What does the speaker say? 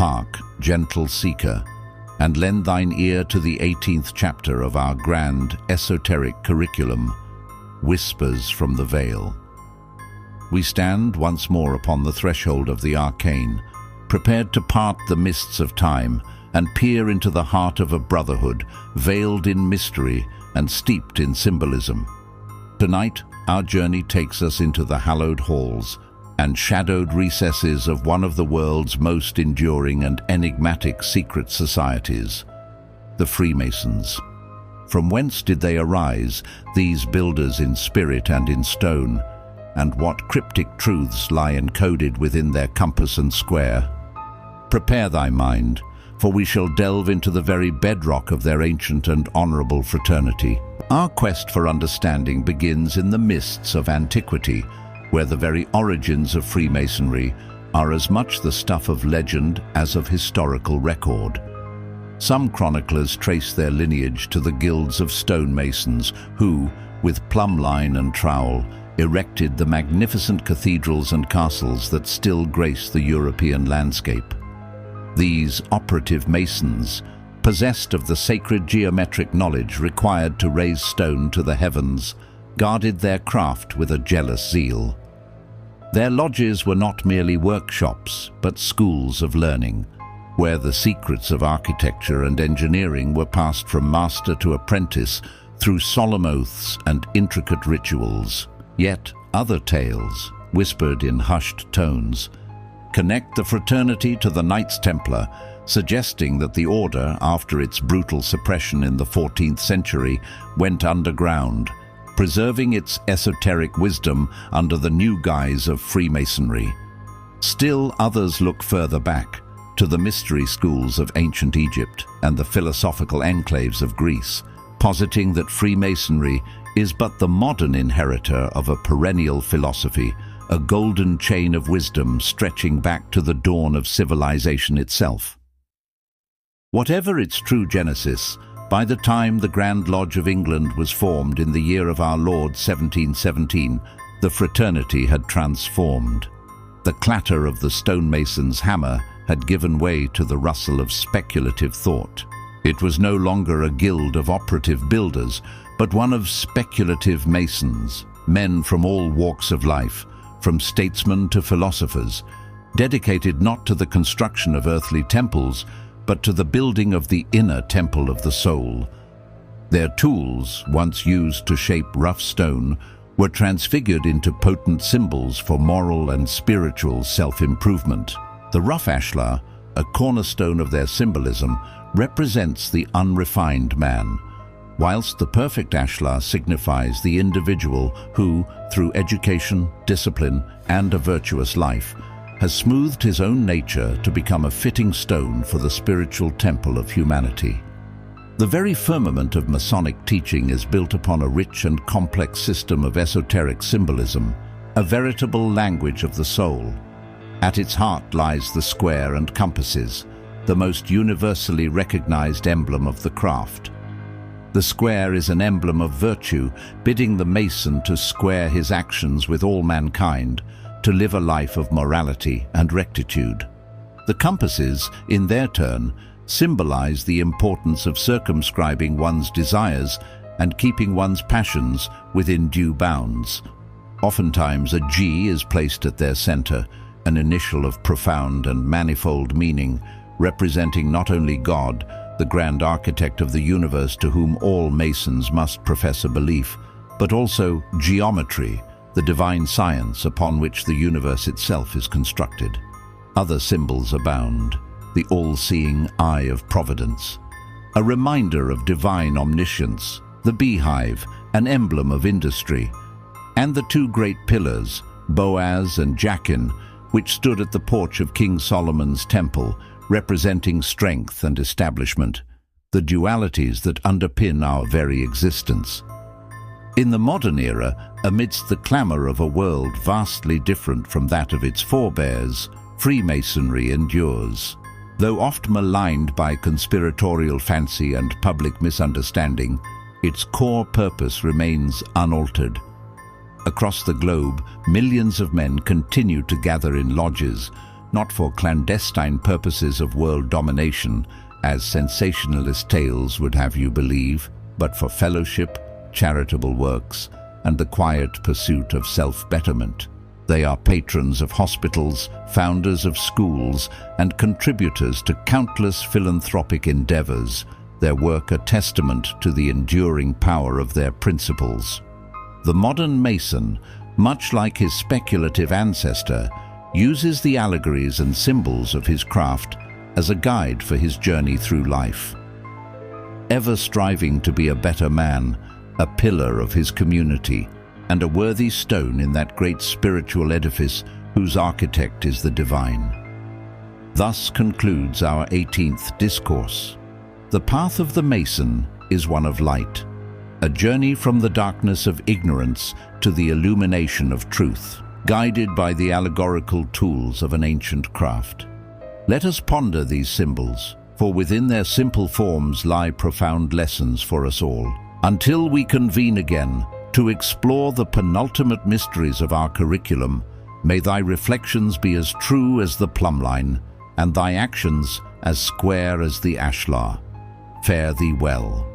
Hark, gentle seeker, and lend thine ear to the 18th chapter of our grand Esoteric Curriculum, Whispers from the Veil. We stand once more upon the threshold of the arcane, prepared to part the mists of time and peer into the heart of a brotherhood veiled in mystery and steeped in symbolism. Tonight, our journey takes us into the hallowed halls and shadowed recesses of one of the world's most enduring and enigmatic secret societies, the Freemasons. From whence did they arise, these builders in spirit and in stone, and what cryptic truths lie encoded within their compass and square? Prepare thy mind, for we shall delve into the very bedrock of their ancient and honorable fraternity. Our quest for understanding begins in the mists of antiquity, where the very origins of Freemasonry are as much the stuff of legend as of historical record. Some chroniclers trace their lineage to the guilds of stonemasons who, with plumb line and trowel, erected the magnificent cathedrals and castles that still grace the European landscape. These operative masons, possessed of the sacred geometric knowledge required to raise stone to the heavens, guarded their craft with a jealous zeal. Their lodges were not merely workshops, but schools of learning, where the secrets of architecture and engineering were passed from master to apprentice through solemn oaths and intricate rituals. Yet other tales, whispered in hushed tones, connect the fraternity to the Knights Templar, suggesting that the order, after its brutal suppression in the 14th century, went underground, preserving its esoteric wisdom under the new guise of Freemasonry. Still others look further back, to the mystery schools of ancient Egypt and the philosophical enclaves of Greece, positing that Freemasonry is but the modern inheritor of a perennial philosophy, a golden chain of wisdom stretching back to the dawn of civilization itself. Whatever its true genesis, by the time the Grand Lodge of England was formed in the year of our Lord 1717, the fraternity had transformed. The clatter of the stonemason's hammer had given way to the rustle of speculative thought. It was no longer a guild of operative builders, but one of speculative masons, men from all walks of life, from statesmen to philosophers, dedicated not to the construction of earthly temples, but to the building of the inner temple of the soul. Their tools, once used to shape rough stone, were transfigured into potent symbols for moral and spiritual self-improvement. The rough ashlar, a cornerstone of their symbolism, represents the unrefined man, whilst the perfect ashlar signifies the individual who, through education, discipline, and a virtuous life, has smoothed his own nature to become a fitting stone for the spiritual temple of humanity. The very firmament of Masonic teaching is built upon a rich and complex system of esoteric symbolism, a veritable language of the soul. At its heart lies the square and compasses, the most universally recognized emblem of the craft. The square is an emblem of virtue, bidding the mason to square his actions with all mankind, to live a life of morality and rectitude. The compasses, in their turn, symbolize the importance of circumscribing one's desires and keeping one's passions within due bounds. Oftentimes a G is placed at their center, an initial of profound and manifold meaning, representing not only God, the grand architect of the universe to whom all Masons must profess a belief, but also geometry, the divine science upon which the universe itself is constructed. Other symbols abound: the all-seeing eye of providence, a reminder of divine omniscience, the beehive, an emblem of industry, and the two great pillars, Boaz and Jachin, which stood at the porch of King Solomon's temple, representing strength and establishment, the dualities that underpin our very existence. In the modern era, amidst the clamor of a world vastly different from that of its forebears, Freemasonry endures. Though oft maligned by conspiratorial fancy and public misunderstanding, its core purpose remains unaltered. Across the globe, millions of men continue to gather in lodges, not for clandestine purposes of world domination, as sensationalist tales would have you believe, but for fellowship, charitable works, and the quiet pursuit of self-betterment. They are patrons of hospitals, founders of schools, and contributors to countless philanthropic endeavors, their work a testament to the enduring power of their principles. The modern Mason, much like his speculative ancestor, uses the allegories and symbols of his craft as a guide for his journey through life. Ever striving to be a better man, a pillar of his community, and a worthy stone in that great spiritual edifice whose architect is the divine. Thus concludes our 18th discourse. The path of the Mason is one of light, a journey from the darkness of ignorance to the illumination of truth, guided by the allegorical tools of an ancient craft. Let us ponder these symbols, for within their simple forms lie profound lessons for us all. Until we convene again to explore the penultimate mysteries of our curriculum, may thy reflections be as true as the plumb line, and thy actions as square as the ashlar. Fare thee well.